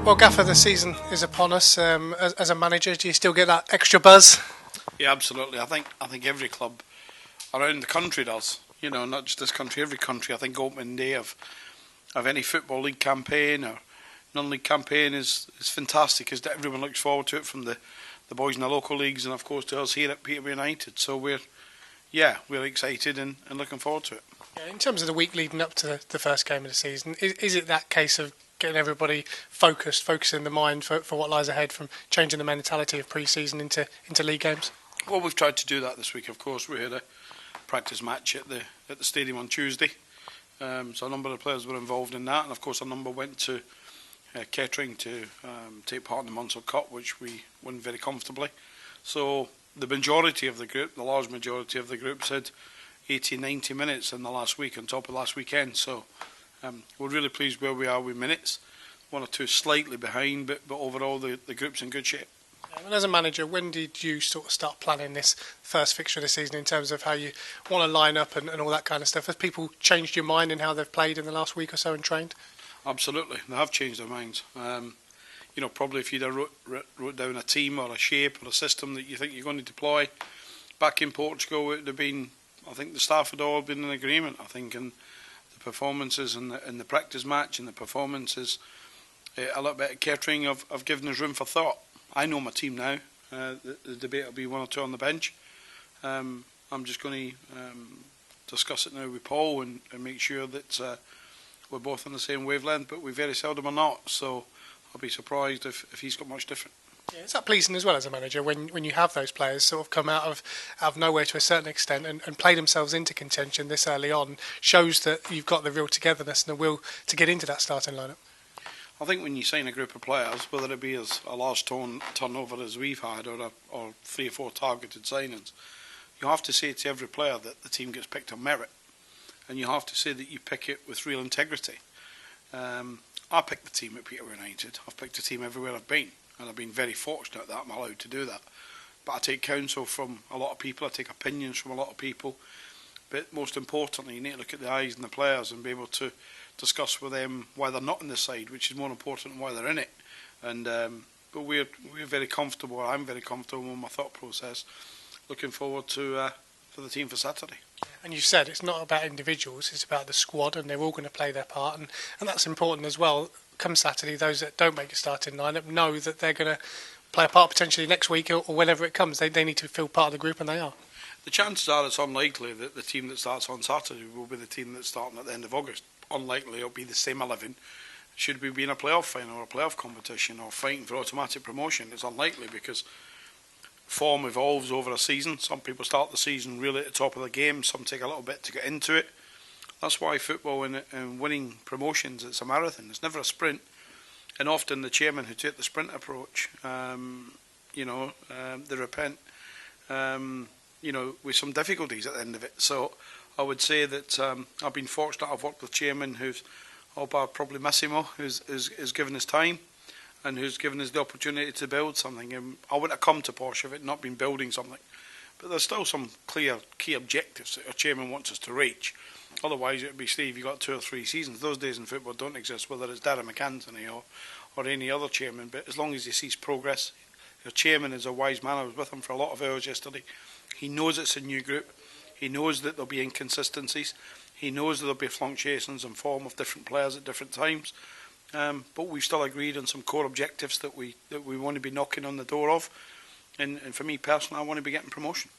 Well, Gaffer, the season is upon us. As a manager, do you still get that extra buzz? Yeah, absolutely. I think every club around the country does. You know, not just this country, every country. I think opening day of any football league campaign or non-league campaign is fantastic, as everyone looks forward to it, from the boys in the local leagues and of course to us here at Peterborough United. So we're excited and looking forward to it. Yeah, in terms of the week leading up to the first game of the season, is it that case of getting everybody focusing the mind for what lies ahead, from changing the mentality of pre-season into league games? Well, we've tried to do that this week. Of course, we had a practice match at the stadium on Tuesday, so a number of players were involved in that, and of course a number went to Kettering to take part in the Munster Cup, which we won very comfortably. So the majority of the group, the large majority of the group, said 80-90 minutes in the last week on top of last weekend. So we're really pleased where we are with minutes. One or two slightly behind, but overall the group's in good shape. And as a manager, when did you sort of start planning this first fixture of the season in terms of how you want to line up and all that kind of stuff? Has people changed your mind in how they've played in the last week or so and trained? Absolutely, they have changed their minds. You know, probably if you'd have wrote down a team or a shape or a system that you think you're going to deploy back in Portugal, it would have been, I think the staff had all been in agreement. I think, and the performances in the practice match and the performances a little bit at Kettering have given us room for thought. I know my team now. The debate will be one or two on the bench. I'm just going to discuss it now with Paul and make sure that we're both on the same wavelength, but we very seldom are not. So I'll be surprised if he's got much different. Yeah, is that pleasing as well as a manager when you have those players sort of come out of nowhere to a certain extent and play themselves into contention this early on? Shows that you've got the real togetherness and the will to get into that starting lineup. I think when you sign a group of players, whether it be as a large turnover as we've had or 3 or 4 targeted signings, you have to say to every player that the team gets picked on merit, and you have to say that you pick it with real integrity. I picked the team at Peterborough United. I've picked a team everywhere I've been, and I've been very fortunate that I'm allowed to do that. But I take counsel from a lot of people, I take opinions from a lot of people, but most importantly you need to look at the eyes and the players and be able to discuss with them why they're not in the side, which is more important than why they're in it. And but we're very comfortable. I'm very comfortable with my thought process. Looking forward to for the team for Saturday. And you've said it's not about individuals; it's about the squad, and they're all going to play their part, and that's important as well. Come Saturday, those that don't make a starting lineup know that they're going to play a part potentially next week or whenever it comes. They need to feel part of the group, and they are. The chances are it's unlikely that the team that starts on Saturday will be the team that's starting at the end of August. Unlikely it'll be the same 11. Should we be in a playoff final or a playoff competition or fighting for automatic promotion? It's unlikely because form evolves over a season. Some people start the season really at the top of the game. Some take a little bit to get into it. That's why football and winning promotions, it's a marathon. It's never a sprint. And often the chairman who take the sprint approach, they repent, with some difficulties at the end of it. So I would say that I've been fortunate. I've worked with chairman who's, probably Massimo, who's given us time and who's given us the opportunity to build something. And I wouldn't have come to Posh if it had not been building something. But there's still some clear key objectives that our chairman wants us to reach. Otherwise it would be, Steve, you've got 2 or 3 seasons. Those days in football don't exist, whether it's Darren McAntony or any other chairman. But as long as he sees progress, your chairman is a wise man. I was with him for a lot of hours yesterday. He knows it's a new group. He knows that there'll be inconsistencies. He knows that there'll be fluctuations in form of different players at different times. But we've still agreed on some core objectives that we want to be knocking on the door of. And for me personally, I want to be getting promotion.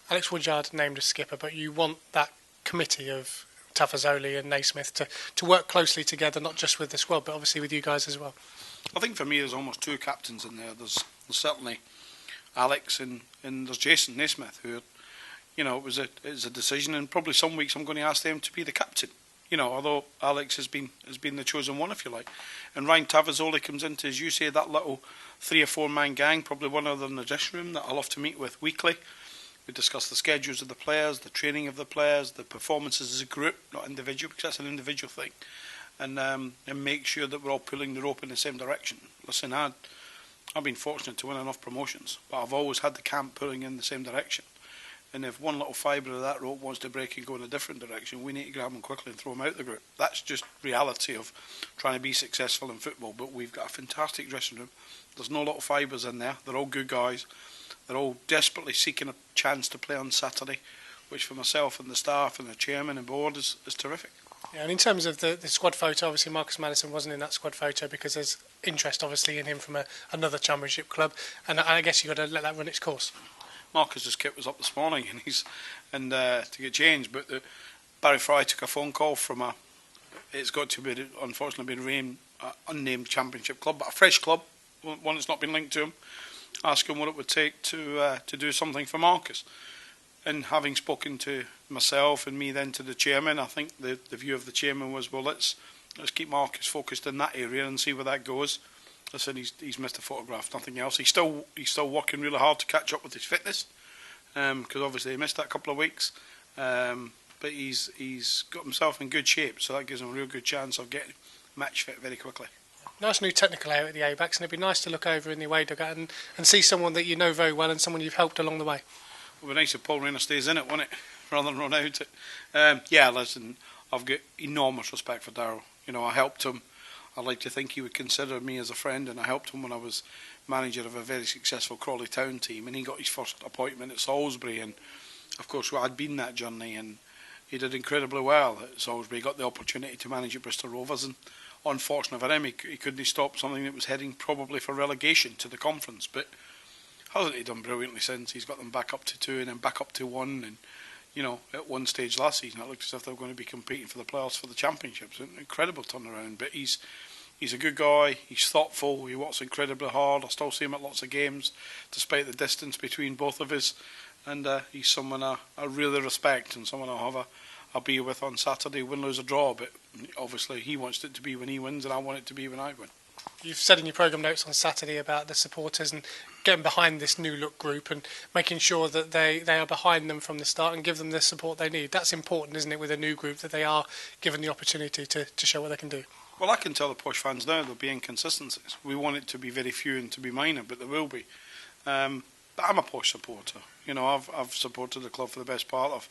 Alex Woodyard named as skipper, but you want that committee of Tafazoli and Naismith to work closely together, not just with the squad, but obviously with you guys as well. I think for me there's almost 2 captains in there. There's certainly Alex and there's Jason Naismith, who, it was a decision, and probably some weeks I'm going to ask them to be the captain. Although Alex has been the chosen one, if you like, and Ryan Tavazzoli comes into, as you say, that little 3 or 4 man gang, probably one other in the dressing room that I love to meet with weekly. We discuss the schedules of the players, the training of the players, the performances as a group, not individual, because that's an individual thing, and make sure that we're all pulling the rope in the same direction. Listen, I've been fortunate to win enough promotions, but I've always had the camp pulling in the same direction. And if one little fibre of that rope wants to break and go in a different direction, we need to grab them quickly and throw them out the group. That's just reality of trying to be successful in football. But we've got a fantastic dressing room. There's no little fibres in there. They're all good guys. They're all desperately seeking a chance to play on Saturday, which for myself and the staff and the chairman and board is terrific. Yeah, and in terms of the squad photo, obviously Marcus Maddison wasn't in that squad photo because there's interest obviously in him from another championship club, and I guess you've got to let that run its course. Marcus's kit was up this morning and to get changed, but Barry Fry took a phone call from it's got to be unfortunately been unnamed championship club, but a fresh club, one that's not been linked to him, asking what it would take to do something for Marcus. And having spoken to myself and me then to the chairman, I think the view of the chairman was, well, let's keep Marcus focused in that area and see where that goes. I said he's missed a photograph, nothing else. He's still working really hard to catch up with his fitness, because obviously he missed that couple of weeks. But he's got himself in good shape, so that gives him a real good chance of getting match fit very quickly. Nice new technical area at the ABAX, and it'd be nice to look over in the away dugout and see someone that you know very well and someone you've helped along the way. It would be nice if Paul Rayner stays in it, wouldn't it, rather than run out it. Yeah, listen, I've got enormous respect for Darryl. You know, I helped him. I like to think he would consider me as a friend, and I helped him when I was manager of a very successful Crawley Town team, and he got his first appointment at Salisbury, and of course I'd been that journey, and he did incredibly well at Salisbury. He got the opportunity to manage at Bristol Rovers, and unfortunately for him, he couldn't stop something that was heading probably for relegation to the conference, but hasn't he done brilliantly since? He's got them back up to 2 and then back up to 1, and you know, at one stage last season it looked as if they were going to be competing for the playoffs for the championships. An incredible turnaround, but he's a good guy, he's thoughtful, he works incredibly hard. I still see him at lots of games despite the distance between both of us, and he's someone I really respect and someone I'll be with on Saturday, win, lose or draw, but obviously he wants it to be when he wins and I want it to be when I win. You've said in your programme notes on Saturday about the supporters and getting behind this new look group and making sure that they are behind them from the start and give them the support they need. That's important, isn't it, with a new group, that they are given the opportunity to show what they can do? Well, I can tell the Posh fans now there'll be inconsistencies. We want it to be very few and to be minor, but there will be. But I'm a Posh supporter. You know, I've supported the club for the best part of...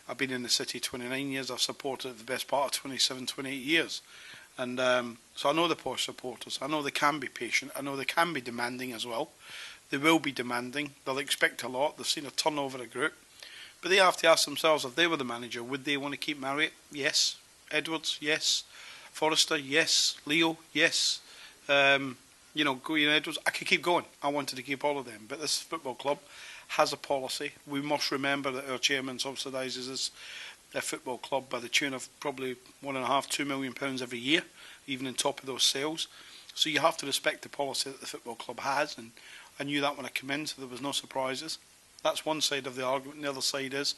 I've been in the city 29 years. I've supported the best part of 27, 28 years. And so I know the Posh supporters. I know they can be patient. I know they can be demanding as well. They will be demanding. They'll expect a lot. They've seen a turnover of group. But they have to ask themselves, if they were the manager, would they want to keep Marriott? Yes. Edwards? Yes. Forrester? Yes. Leo? Yes. You know, Goyen Edwards? I could keep going. I wanted to keep all of them. But this football club has a policy. We must remember that our chairman subsidises us. Their football club by the tune of probably £1.5–2 million every year, even on top of those sales. So you have to respect the policy that the football club has, and I knew that when I came in, so there was no surprises. That's one side of the argument. The other side is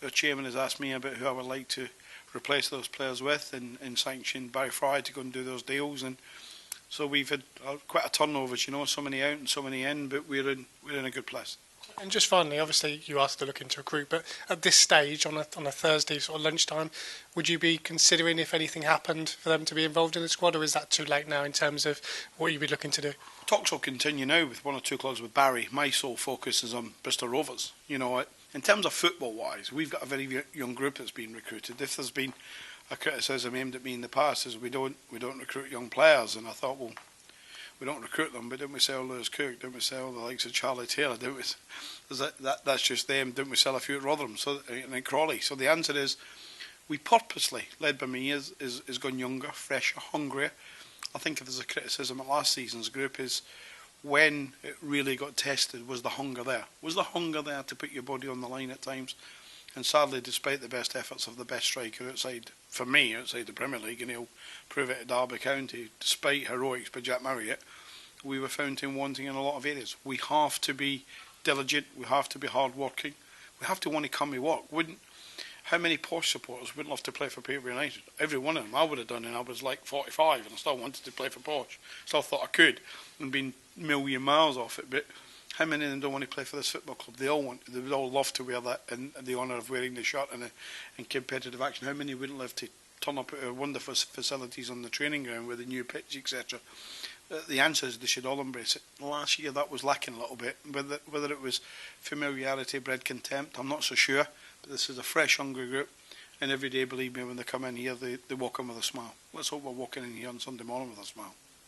our chairman has asked me about who I would like to replace those players with, and sanctioned Barry Fry to go and do those deals. And so we've had quite a turnover, you know, so many out and so many in, but we're in a good place. And just finally, obviously you asked to look into a recruit, but at this stage, on a Thursday sort of lunchtime, would you be considering, if anything happened, for them to be involved in the squad, or is that too late now in terms of what you'd be looking to do? Talks will continue now with 1 or 2 clubs with Barry. My sole focus is on Bristol Rovers. You know, in terms of football-wise, we've got a very young group that's been recruited. If there's been a criticism aimed at me in the past, is we don't recruit young players, and I thought, well, we don't recruit them, but didn't we sell Lewis Cook? Didn't we sell the likes of Charlie Taylor? Didn't we? That's just them. Didn't we sell a few at Rotherham and Crawley? So the answer is, we purposely, led by me, is gone younger, fresher, hungrier. I think if there's a criticism at last season's group is when it really got tested, was the hunger there? Was the hunger there to put your body on the line at times? And sadly, despite the best efforts of the best striker outside the Premier League, and he'll prove it at Derby County, despite heroics by Jack Marriott, we were found him wanting in a lot of areas. We have to be diligent, we have to be hard working, we have to want to come to work. How many Posh supporters wouldn't love to play for Peterborough United? Every one of them I would have done, and I was like 45 and I still wanted to play for Posh. Still thought I could, and been a million miles off it, but how many of them don't want to play for this football club? They would all love to wear that, and the honour of wearing the shirt and competitive action. How many wouldn't love to turn up at our wonderful facilities on the training ground with the new pitch, etc.? the answer is they should all embrace it. Last year that was lacking a little bit. Whether it was familiarity bred contempt, I'm not so sure. But this is a fresh, hungry group, and every day, believe me, when they come in here, they walk in with a smile. Let's hope we're walking in here on Sunday morning with a smile.